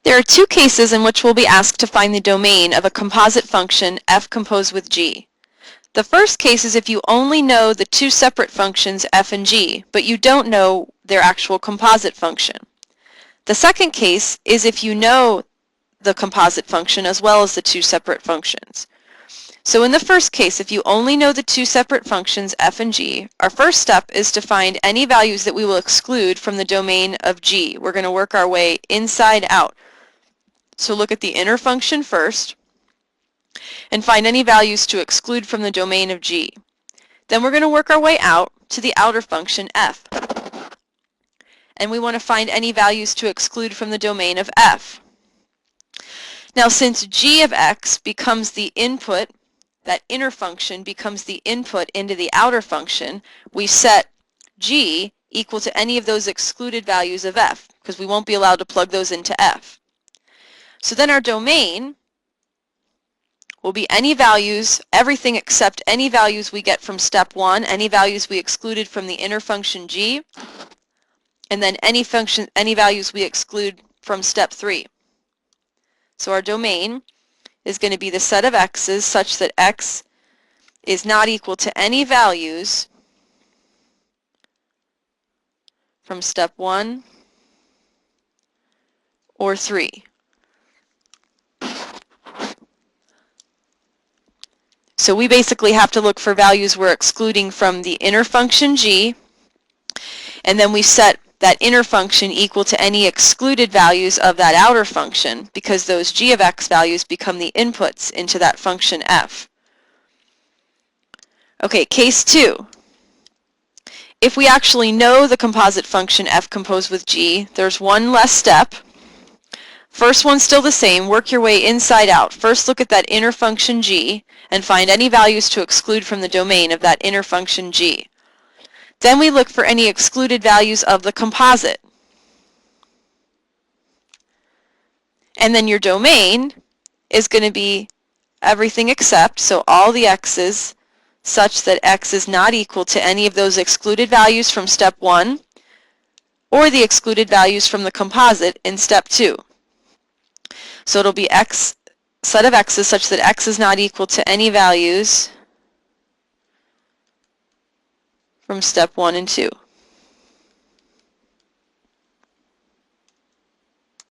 There are two cases in which we'll be asked to find the domain of a composite function f composed with g. The first case is if you only know the two separate functions f and g, but you don't know their actual composite function. The second case is if you know the composite function as well as the two separate functions. So in the first case, if you only know the two separate functions f and g, our first step is to find any values that we will exclude from the domain of g. We're going to work our way inside out. So look at the inner function first and find any values to exclude from the domain of g. Then we're going to work our way out to the outer function f. And we want to find any values to exclude from the domain of f. Now since g of x becomes the input, that inner function becomes the input into the outer function, we set g equal to any of those excluded values of f, because we won't be allowed to plug those into f. So then our domain will be any values, everything except any values we get from step 1, any values we excluded from the inner function g, and then any values we exclude from step 3. So our domain is going to be the set of x's such that x is not equal to any values from step 1 or 3. So we basically have to look for values we're excluding from the inner function g, and then we set that inner function equal to any excluded values of that outer function, because those g of x values become the inputs into that function f. Okay, case 2. If we actually know the composite function f composed with g, there's one less step. First one's still the same. Work your way inside out. First look at that inner function g and find any values to exclude from the domain of that inner function g. Then we look for any excluded values of the composite. And then your domain is going to be everything except, so all the x's such that x is not equal to any of those excluded values from step 1 or the excluded values from the composite in step 2. So it'll be x, set of x's such that x is not equal to any values from step 1 and 2.